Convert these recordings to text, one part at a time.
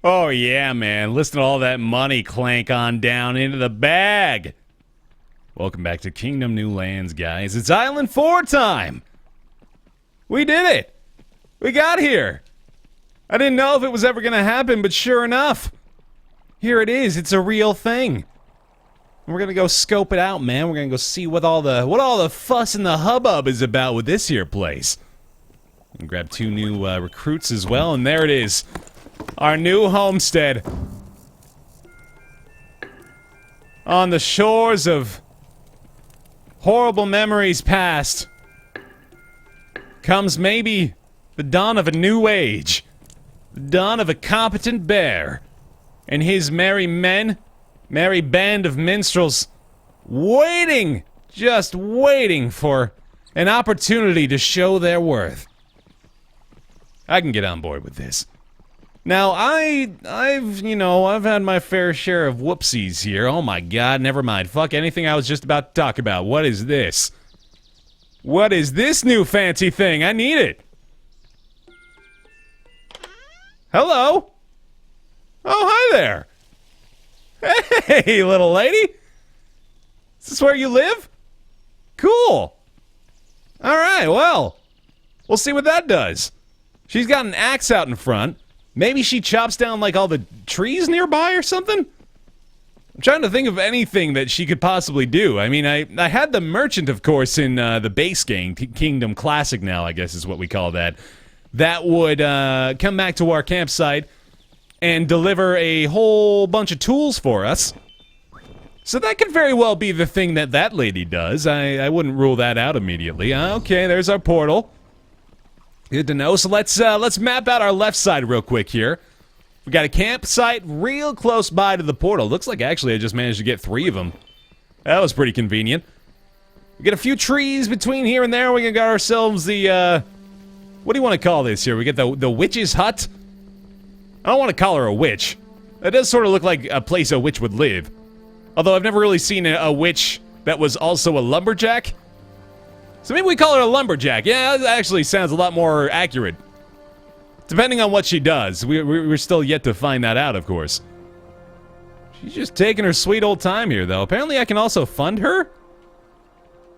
Oh, yeah, man. Listen to all that money clank on down into the bag. Welcome back to Kingdom New Lands, guys. It's Island 4 time. We did it. We got here. I didn't know if it was ever going to happen, but sure enough, here it is. It's a real thing. We're going to go scope it out, man. We're going to go see what all the fuss and the hubbub is about with this here place. And grab 2 new recruits as well, and there it is. Our new homestead. On the shores of horrible memories past comes maybe the dawn of a new age. The dawn of a competent Baer and his merry men, merry band of minstrels, waiting, just waiting for an opportunity to show their worth. I can get on board with this. Now, I've had my fair share of whoopsies here. Oh my god, never mind. Fuck anything I was just about to talk about. What is this? What is this new fancy thing? I need it. Hello? Oh, hi there. Hey, little lady. Is this where you live? Cool. Alright, well, we'll see what that does. She's got an axe out in front. Maybe she chops down, like, all the trees nearby or something? I'm trying to think of anything that she could possibly do. I mean, I had the merchant, of course, in the base game, Kingdom Classic now, I guess is what we call that. That would come back to our campsite and deliver a whole bunch of tools for us. So that could very well be the thing that lady does. I wouldn't rule that out immediately. Okay, there's our portal. Good to know. So let's map out our left side real quick here. We got a campsite real close by to the portal. Looks like actually I just managed to get 3 of them. That was pretty convenient. We got a few trees between here and there. We got ourselves the what do you want to call this here? We get the witch's hut. I don't want to call her a witch. That does sort of look like a place a witch would live. Although I've never really seen a witch that was also a lumberjack. So maybe we call her a lumberjack. Yeah, that actually sounds a lot more accurate. Depending on what she does. We're still yet to find that out, of course. She's just taking her sweet old time here, though. Apparently I can also fund her?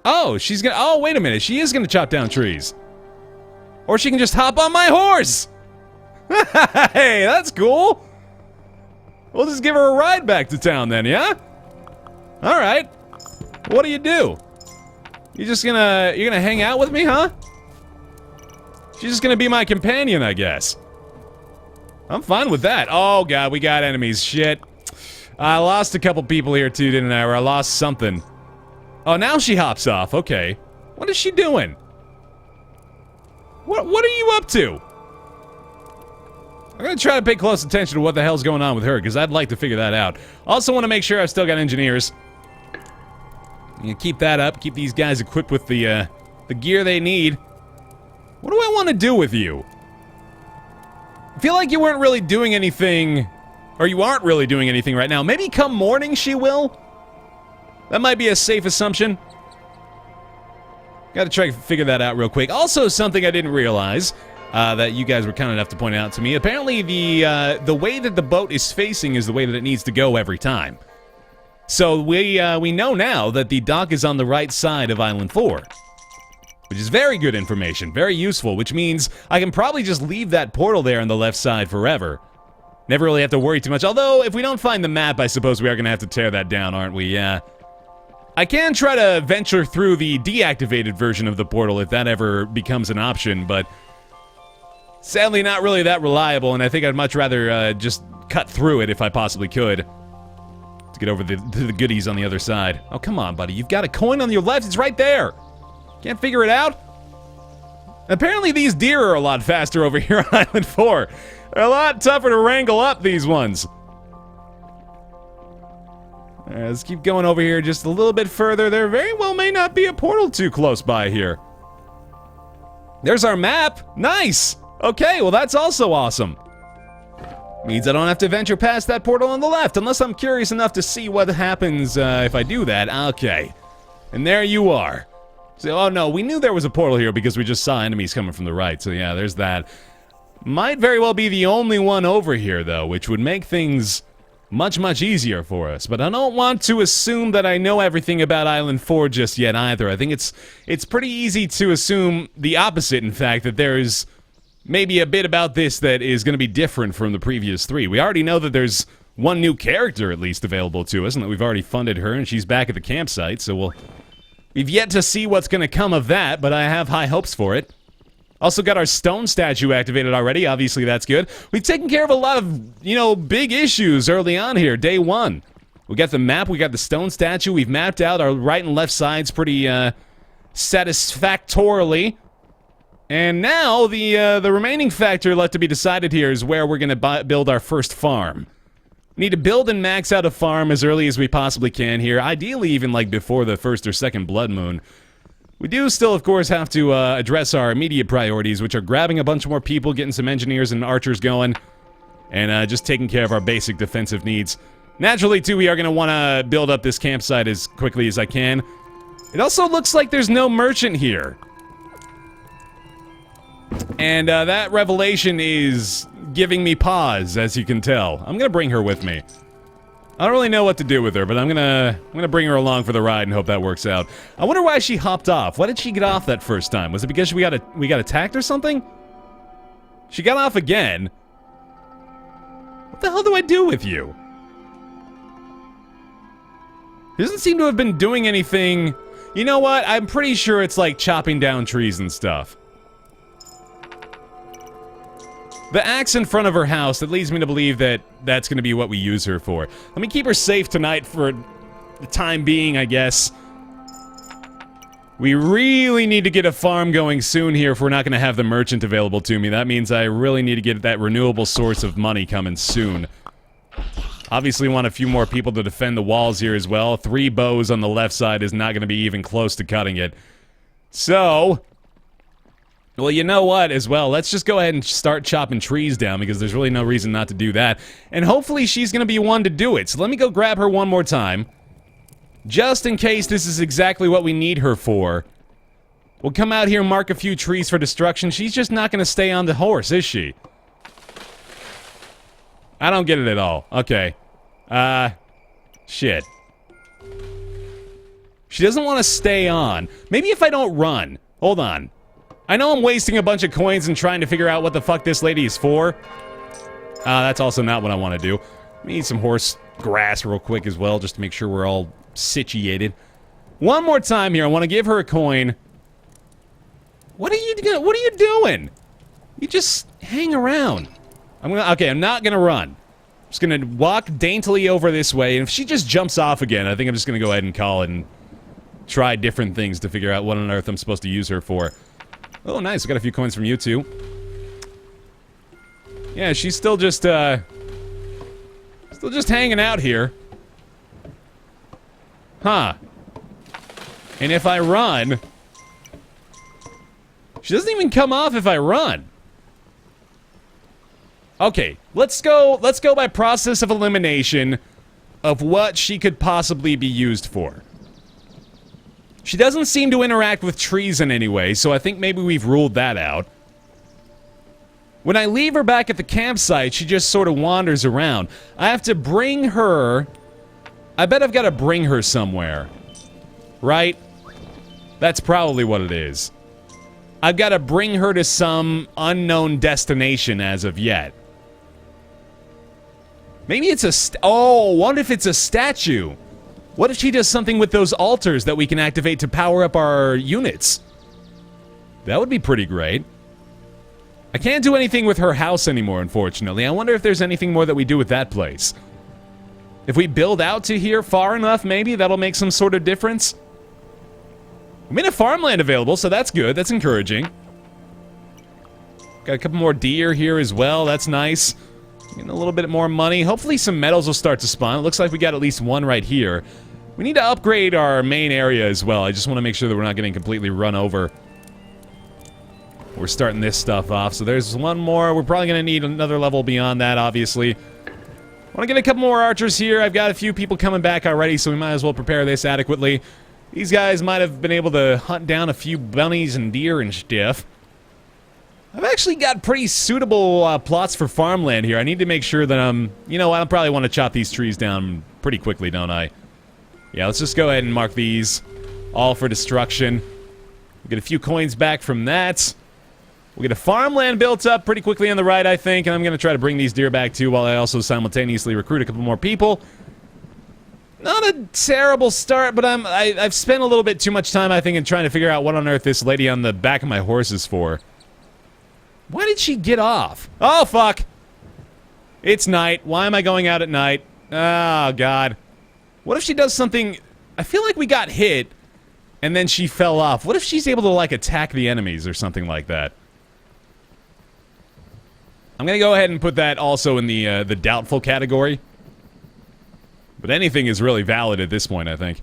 Oh, she's gonna... Oh, wait a minute. She is gonna chop down trees. Or she can just hop on my horse! Hey, that's cool! We'll just give her a ride back to town then, yeah? Alright. What do? You're gonna hang out with me, huh? She's just gonna be my companion, I guess. I'm fine with that. Oh god, we got enemies. Shit. I lost a couple people here too, didn't I? Or I lost something. Oh, now she hops off. Okay. What is she doing? What are you up to? I'm gonna try to pay close attention to what the hell's going on with her, because I'd like to figure that out. Also want to make sure I've still got engineers. You keep that up. Keep these guys equipped with the gear they need. What do I want to do with you? I feel like you weren't really doing anything, or you aren't really doing anything right now. Maybe come morning she will? That might be a safe assumption. Gotta try to figure that out real quick. Also, something I didn't realize, that you guys were kind enough to point out to me. Apparently, the way that the boat is facing is the way that it needs to go every time. So we know now that the dock is on the right side of Island 4. Which is very good information, very useful, which means I can probably just leave that portal there on the left side forever. Never really have to worry too much. Although, if we don't find the map, I suppose we are going to have to tear that down, aren't we? Yeah. I can try to venture through the deactivated version of the portal if that ever becomes an option, but sadly not really that reliable, and I think I'd much rather just cut through it if I possibly could. To get over to the goodies on the other side. Oh, come on, buddy. You've got a coin on your left. It's right there. Can't figure it out? Apparently these deer are a lot faster over here on Island 4. They're a lot tougher to wrangle up, these ones. Alright, let's keep going over here just a little bit further. There very well may not be a portal too close by here. There's our map. Nice. Okay, well that's also awesome. Means I don't have to venture past that portal on the left, unless I'm curious enough to see what happens if I do that. Okay. And there you are. So, oh no, we knew there was a portal here because we just saw enemies coming from the right. So yeah, there's that. Might very well be the only one over here, though, which would make things much, much easier for us. But I don't want to assume that I know everything about Island 4 just yet, either. I think it's pretty easy to assume the opposite, in fact, that there's maybe a bit about this that is going to be different from the previous 3. We already know that there's one new character, at least, available to us, and that we've already funded her, and she's back at the campsite, so we've yet to see what's going to come of that, but I have high hopes for it. Also got our stone statue activated already. Obviously, that's good. We've taken care of a lot of, big issues early on here, day 1. We got the map, we got the stone statue, we've mapped out our right and left sides pretty, satisfactorily. And now, the remaining factor left to be decided here is where we're going to build our first farm. We need to build and max out a farm as early as we possibly can here, ideally even, like, before the first or second blood moon. We do still, of course, have to address our immediate priorities, which are grabbing a bunch more people, getting some engineers and archers going, and just taking care of our basic defensive needs. Naturally, too, we are going to want to build up this campsite as quickly as I can. It also looks like there's no merchant here. And that revelation is giving me pause, as you can tell. I'm going to bring her with me. I don't really know what to do with her, but I'm gonna bring her along for the ride and hope that works out. I wonder why she hopped off. Why did she get off that first time? Was it because we got attacked or something? She got off again. What the hell do I do with you? She doesn't seem to have been doing anything. You know what? I'm pretty sure it's like chopping down trees and stuff. The axe in front of her house, that leads me to believe that that's going to be what we use her for. Let me keep her safe tonight for the time being, I guess. We really need to get a farm going soon here if we're not going to have the merchant available to me. That means I really need to get that renewable source of money coming soon. Obviously want a few more people to defend the walls here as well. 3 bows on the left side is not going to be even close to cutting it. So, well, you know what, as well, let's just go ahead and start chopping trees down, because there's really no reason not to do that. And hopefully she's going to be one to do it. So let me go grab her one more time. Just in case this is exactly what we need her for. We'll come out here and mark a few trees for destruction. She's just not going to stay on the horse, is she? I don't get it at all. Okay. Shit. She doesn't want to stay on. Maybe if I don't run. Hold on. I know I'm wasting a bunch of coins and trying to figure out what the fuck this lady is for. That's also not what I want to do. We need some horse grass real quick as well, just to make sure we're all situated. One more time here. I want to give her a coin. What are you doing? You just hang around. Okay, I'm not gonna run. I'm just gonna walk daintily over this way, and if she just jumps off again, I think I'm just gonna go ahead and call it and try different things to figure out what on earth I'm supposed to use her for. Oh, nice. I got a few coins from you, too. Yeah, she's still just hanging out here. Huh. And if I run... She doesn't even come off if I run. Okay, let's go by process of elimination of what she could possibly be used for. She doesn't seem to interact with trees in any way, so I think maybe we've ruled that out. When I leave her back at the campsite, she just sort of wanders around. I have to bring her... I bet I've got to bring her somewhere. Right? That's probably what it is. I've got to bring her to some unknown destination as of yet. Maybe it's a... Oh, what if it's a statue? What if she does something with those altars that we can activate to power up our units? That would be pretty great. I can't do anything with her house anymore, unfortunately. I wonder if there's anything more that we do with that place. If we build out to here far enough, maybe that'll make some sort of difference. I mean, a farmland available, so that's good. That's encouraging. Got a couple more deer here as well. That's nice. Getting a little bit more money. Hopefully some metals will start to spawn. It looks like we got at least one right here. We need to upgrade our main area as well. I just want to make sure that we're not getting completely run over. We're starting this stuff off. So there's one more. We're probably going to need another level beyond that, obviously. I want to get a couple more archers here. I've got a few people coming back already, so we might as well prepare this adequately. These guys might have been able to hunt down a few bunnies and deer and stuff. I've actually got pretty suitable plots for farmland here. I need to make sure that you know, I probably want to chop these trees down pretty quickly, don't I? Yeah, let's just go ahead and mark these all for destruction. We'll get a few coins back from that. We'll get a farmland built up pretty quickly on the right, I think, and I'm going to try to bring these deer back too while I also simultaneously recruit a couple more people. Not a terrible start, but I've spent a little bit too much time, I think, in trying to figure out what on earth this lady on the back of my horse is for. Why did she get off? Oh, fuck! It's night. Why am I going out at night? Oh, God. What if she does something... I feel like we got hit, and then she fell off. What if she's able to, like, attack the enemies or something like that? I'm gonna go ahead and put that also in the doubtful category. But anything is really valid at this point, I think.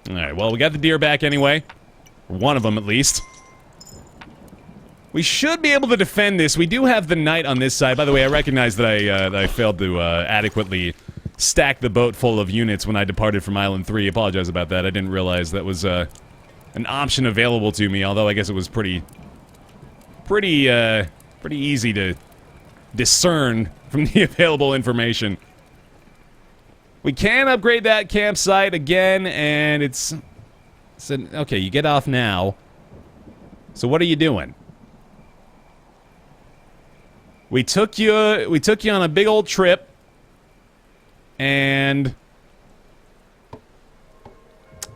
Alright, well, we got the deer back anyway. One of them, at least. We should be able to defend this. We do have the knight on this side. By the way, I recognize that I failed to adequately stack the boat full of units when I departed from Island 3. Apologize about that. I didn't realize that was an option available to me, although I guess it was pretty easy to discern from the available information. We can upgrade that campsite again, and it's okay, you get off now. So what are you doing? We took you on a big old trip, and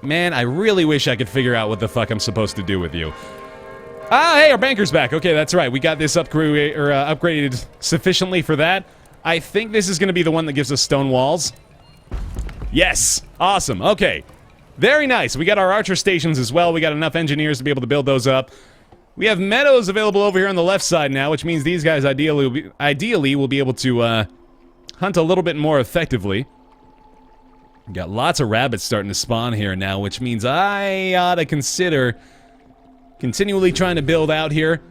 man, I really wish I could figure out what the fuck I'm supposed to do with you. Ah, hey, our banker's back. Okay, that's right. We got this upgraded sufficiently for that. I think this is going to be the one that gives us stone walls. Yes! Awesome. Okay. Very nice. We got our archer stations as well. We got enough engineers to be able to build those up. We have meadows available over here on the left side now, which means these guys ideally will be able to hunt a little bit more effectively. We got lots of rabbits starting to spawn here now, which means I ought to consider continually trying to build out here.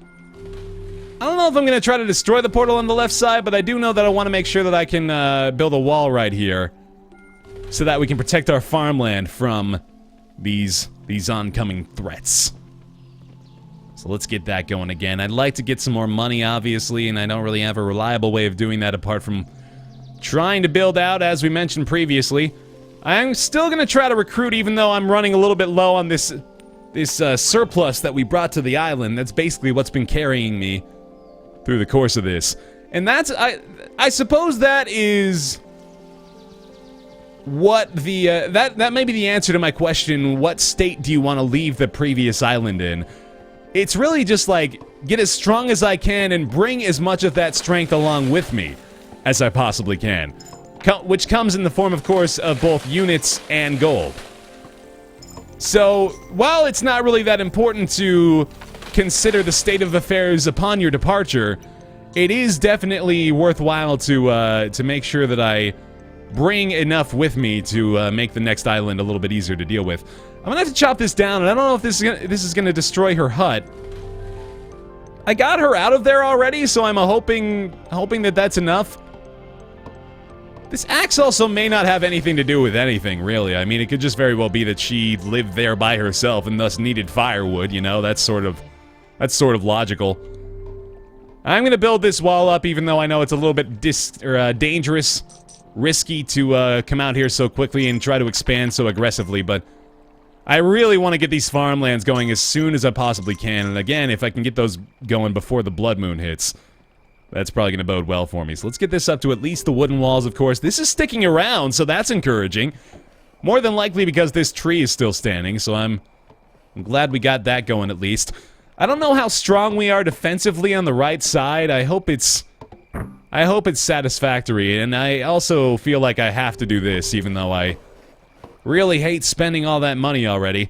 I don't know if I'm going to try to destroy the portal on the left side, but I do know that I want to make sure that I can build a wall right here so that we can protect our farmland from these oncoming threats. So let's get that going again. I'd like to get some more money, obviously, and I don't really have a reliable way of doing that apart from trying to build out, as we mentioned previously. I'm still going to try to recruit, even though I'm running a little bit low on this surplus that we brought to the island. That's basically what's been carrying me through the course of this. And that's, I suppose that is what the, that may be the answer to my question, what state do you want to leave the previous island in? It's really just like, get as strong as I can and bring as much of that strength along with me as I possibly can. Which comes in the form, of course, of both units and gold. So, while it's not really that important to consider the state of affairs upon your departure, it is definitely worthwhile to make sure that I bring enough with me to make the next island a little bit easier to deal with. I'm gonna have to chop this down, and I don't know if this is gonna destroy her hut. I got her out of there already, so I'm hoping that that's enough. This axe also may not have anything to do with anything, really. I mean, it could just very well be that she lived there by herself and thus needed firewood, you know? That's sort of logical. I'm gonna build this wall up, even though I know it's a little bit dangerous, risky to come out here so quickly and try to expand so aggressively, but I really want to get these farmlands going as soon as I possibly can, and again, if I can get those going before the blood moon hits, that's probably going to bode well for me. So let's get this up to at least the wooden walls, of course. This is sticking around, so that's encouraging. More than likely because this tree is still standing, so I'm glad we got that going at least. I don't know how strong we are defensively on the right side. I hope it's satisfactory, and I also feel like I have to do this, even though I really hate spending all that money already.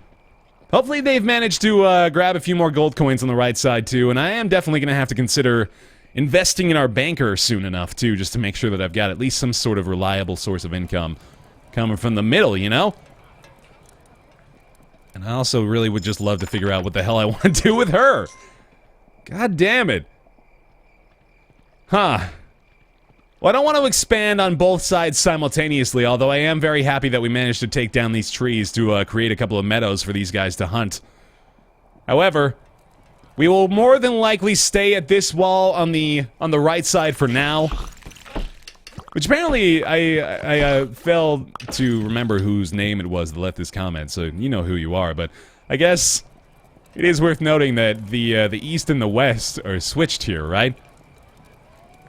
Hopefully they've managed to grab a few more gold coins on the right side, too, and I am definitely going to have to consider investing in our banker soon enough, too, just to make sure that I've got at least some sort of reliable source of income coming from the middle, you know? And I also really would just love to figure out what the hell I want to do with her. God damn it. Huh. Well, I don't want to expand on both sides simultaneously, although I am very happy that we managed to take down these trees to create a couple of meadows for these guys to hunt. However, we will more than likely stay at this wall on the right side for now. Which apparently, I failed to remember whose name it was that left this comment, so you know who you are, but I guess it is worth noting that the east and the west are switched here, right?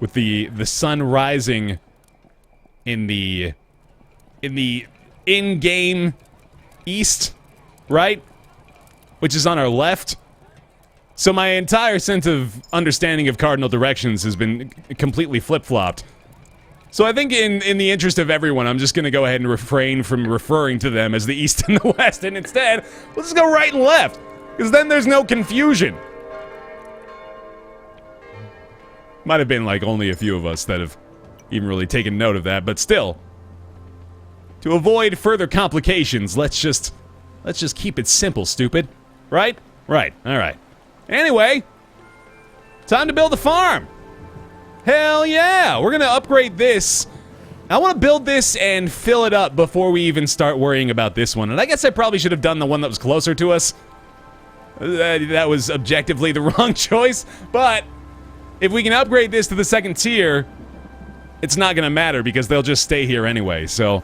With the sun rising in the in-game east, right? Which is on our left. So my entire sense of understanding of cardinal directions has been completely flip-flopped. So I think in the interest of everyone, I'm just going to go ahead and refrain from referring to them as the east and the west, and instead, we'll just go right and left, because then there's no confusion. Might have been like only a few of us that have even really taken note of that, but still, to avoid further complications, let's just keep it simple, stupid. Right? Right. All right. Anyway, time to build a farm. Hell yeah! We're gonna upgrade this. I want to build this and fill it up before we even start worrying about this one. And I guess I probably should have done the one that was closer to us. That was objectively the wrong choice. But if we can upgrade this to the second tier, it's not gonna matter because they'll just stay here anyway. So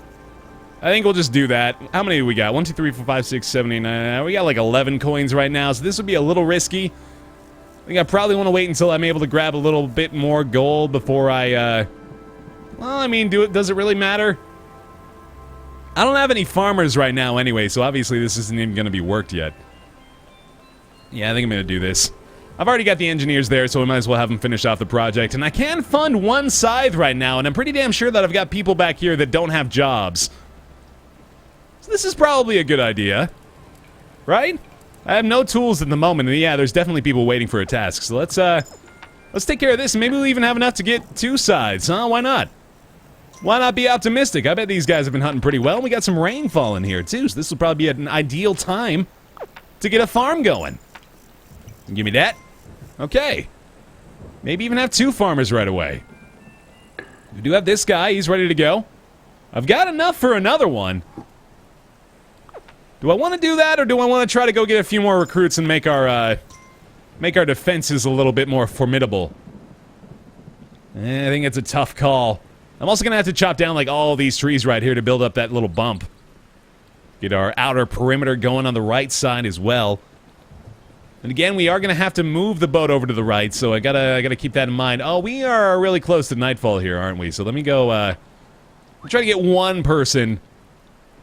I think we'll just do that. How many do we got? 1, 2, 3, 4, 5, 6, 7, 8, 9. We got like 11 coins right now, so this would be a little risky. I think I probably want to wait until I'm able to grab a little bit more gold before I, well, I mean, does it really matter? I don't have any farmers right now anyway, so obviously this isn't even going to be worked yet. Yeah, I think I'm going to do this. I've already got the engineers there, so we might as well have them finish off the project. And I can fund one scythe right now, and I'm pretty damn sure that I've got people back here that don't have jobs. So this is probably a good idea. Right? I have no tools at the moment, and yeah, there's definitely people waiting for a task. So let's take care of this, and maybe we'll even have enough to get 2 sides, huh? Why not? Why not be optimistic? I bet these guys have been hunting pretty well, and we got some rainfall in here, too, so this will probably be an ideal time to get a farm going. Give me that. Okay. Maybe even have 2 farmers right away. We do have this guy. He's ready to go. I've got enough for another one. Do I want to do that, or do I want to try to go get a few more recruits and make our defenses a little bit more formidable? I think it's a tough call. I'm also going to have to chop down, like, all these trees right here to build up that little bump. Get our outer perimeter going on the right side as well. And again, we are going to have to move the boat over to the right, so I gotta keep that in mind. Oh, we are really close to nightfall here, aren't we? So let me go, try to get one person.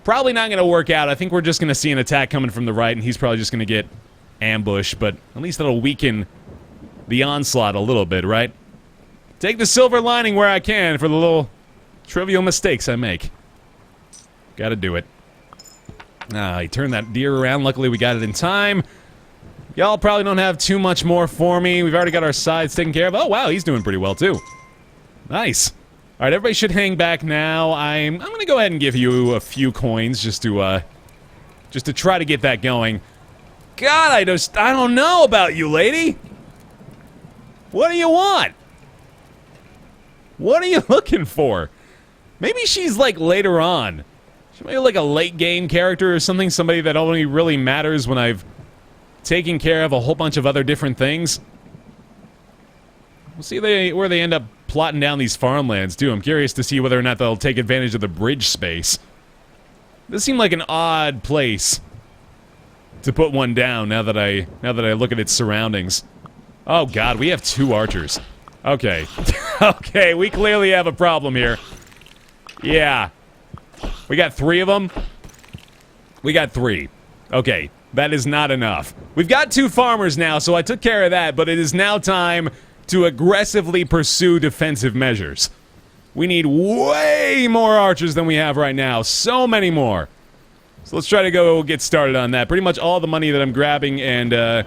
Probably not going to work out. I think we're just going to see an attack coming from the right, and he's probably just going to get ambushed, but at least that'll weaken the onslaught a little bit, right? Take the silver lining where I can for the little trivial mistakes I make. Gotta do it. He turned that deer around. Luckily, we got it in time. Y'all probably don't have too much more for me. We've already got our sides taken care of. Oh, wow, he's doing pretty well, too. Nice. All right, everybody should hang back now. I'm going to go ahead and give you a few coins just to try to get that going. God, I don't know about you, lady. What do you want? What are you looking for? Maybe she's like later on. She might be like a late game character or something. Somebody that only really matters when I've taken care of a whole bunch of other different things. We'll see where they end up plotting down these farmlands, too. I'm curious to see whether or not they'll take advantage of the bridge space. This seemed like an odd place to put one down now that I look at its surroundings. Oh, God, we have 2 archers. Okay. Okay, we clearly have a problem here. Yeah. We got 3 of them? We got 3. Okay, that is not enough. We've got 2 farmers now, so I took care of that, but it is now time to aggressively pursue defensive measures. We need way more archers than we have right now. So many more. So let's try to go get started on that. Pretty much all the money that I'm grabbing and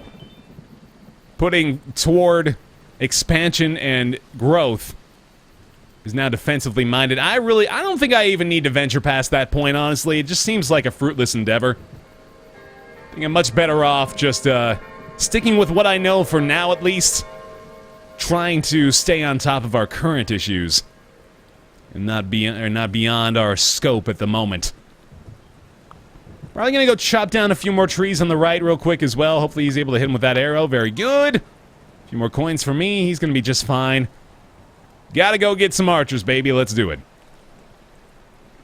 putting toward expansion and growth is now defensively minded. I don't think I even need to venture past that point, honestly. It just seems like a fruitless endeavor. I think I'm much better off just sticking with what I know for now, at least. Trying to stay on top of our current issues. and not beyond our scope at the moment. Probably gonna go chop down a few more trees on the right real quick as well. Hopefully he's able to hit him with that arrow. Very good. A few more coins for me. He's gonna be just fine. Gotta go get some archers, baby. Let's do it.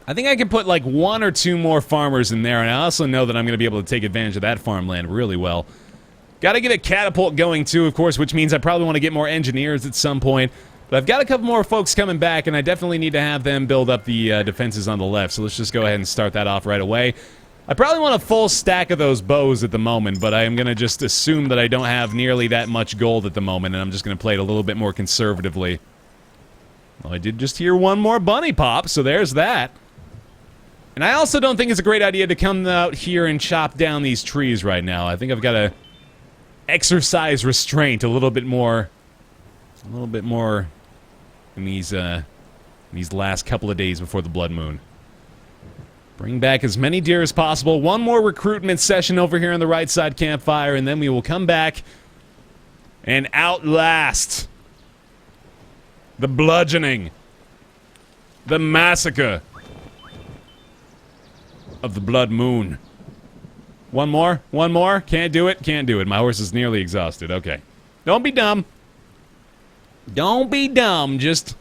I think I can put like 1 or 2 more farmers in there, and I also know that I'm gonna be able to take advantage of that farmland really well. Gotta get a catapult going too, of course, which means I probably want to get more engineers at some point. But I've got a couple more folks coming back, and I definitely need to have them build up the defenses on the left. So let's just go ahead and start that off right away. I probably want a full stack of those bows at the moment, but I am going to just assume that I don't have nearly that much gold at the moment, and I'm just going to play it a little bit more conservatively. Well, I did just hear one more bunny pop, so there's that. And I also don't think it's a great idea to come out here and chop down these trees right now. I think I've got to exercise restraint a little bit more in these last couple of days before the blood moon. Bring back as many deer as possible. One more recruitment session over here on the right side campfire, and then we will come back and outlast the bludgeoning, the massacre of the blood moon. One more? One more? Can't do it? Can't do it. My horse is nearly exhausted. Okay. Don't be dumb. Don't be dumb. Just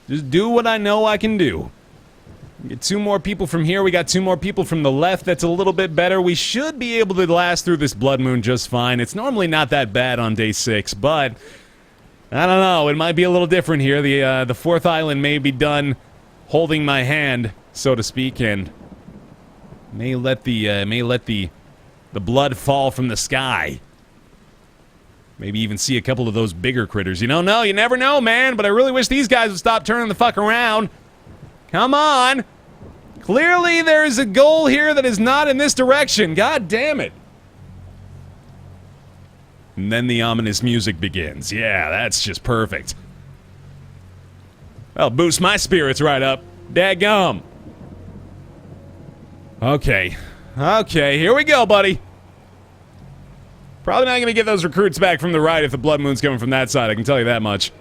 do what I know I can do. Get 2 more people from here. We got 2 more people from the left. That's a little bit better. We should be able to last through this blood moon just fine. It's normally not that bad on day 6, but I don't know. It might be a little different here. The 4th island may be done holding my hand, so to speak, and may let the blood fall from the sky. Maybe even see a couple of those bigger critters. You don't know. You never know, man. But I really wish these guys would stop turning the fuck around. Come on. Clearly there is a goal here that is not in this direction. God damn it. And then the ominous music begins. Yeah, that's just perfect. That'll boost my spirits right up. Daggum. Okay. Okay, here we go, buddy. Probably not going to get those recruits back from the right if the blood moon's coming from that side, I can tell you that much.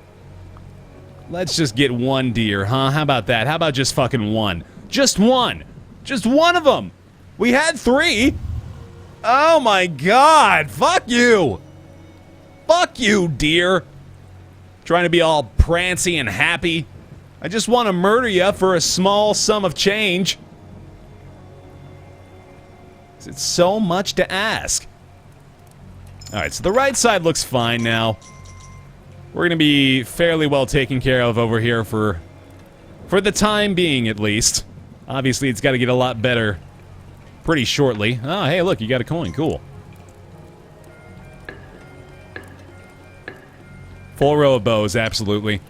Let's just get 1 deer, huh? How about that? How about just fucking 1? Just 1! Just 1 of them! We had 3! Oh my god! Fuck you! Fuck you, deer! Trying to be all prancy and happy. I just want to murder you for a small sum of change. It's so much to ask. Alright, so the right side looks fine now. We're going to be fairly well taken care of over here for the time being, at least. Obviously, it's got to get a lot better pretty shortly. Oh, hey, look, you got a coin. Cool. Full row of bows, absolutely.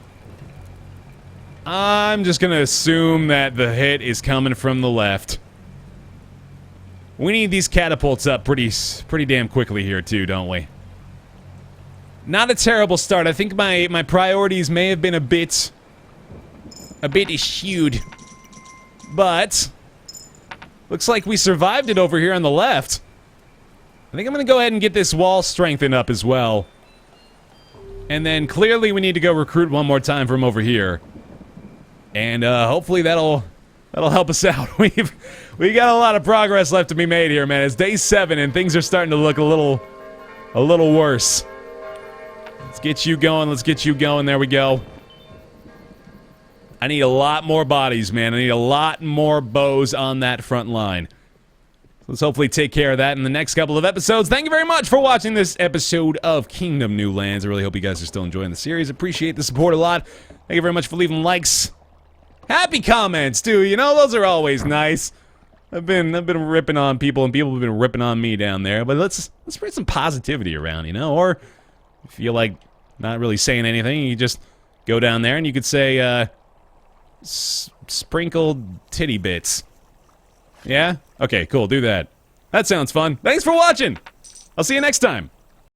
I'm just going to assume that the hit is coming from the left. We need these catapults up pretty damn quickly here, too, don't we? Not a terrible start. I think my priorities may have been a bit skewed. But looks like we survived it over here on the left. I think I'm going to go ahead and get this wall strengthened up as well. And then clearly we need to go recruit one more time from over here. And hopefully that'll help us out. We got a lot of progress left to be made here, man. It's day 7 and things are starting to look a little worse. Let's get you going. Let's get you going. There we go. I need a lot more bodies, man. I need a lot more bows on that front line. Let's hopefully take care of that in the next couple of episodes. Thank you very much for watching this episode of Kingdom New Lands. I really hope you guys are still enjoying the series. Appreciate the support a lot. Thank you very much for leaving likes. Happy comments, too. You know, those are always nice. I've been ripping on people, and people have been ripping on me down there. But let's spread some positivity around, you know? Or if you feel like not really saying anything, you just go down there and you could say, sprinkled titty bits. Yeah? Okay, cool. Do that. That sounds fun. Thanks for watching. I'll see you next time.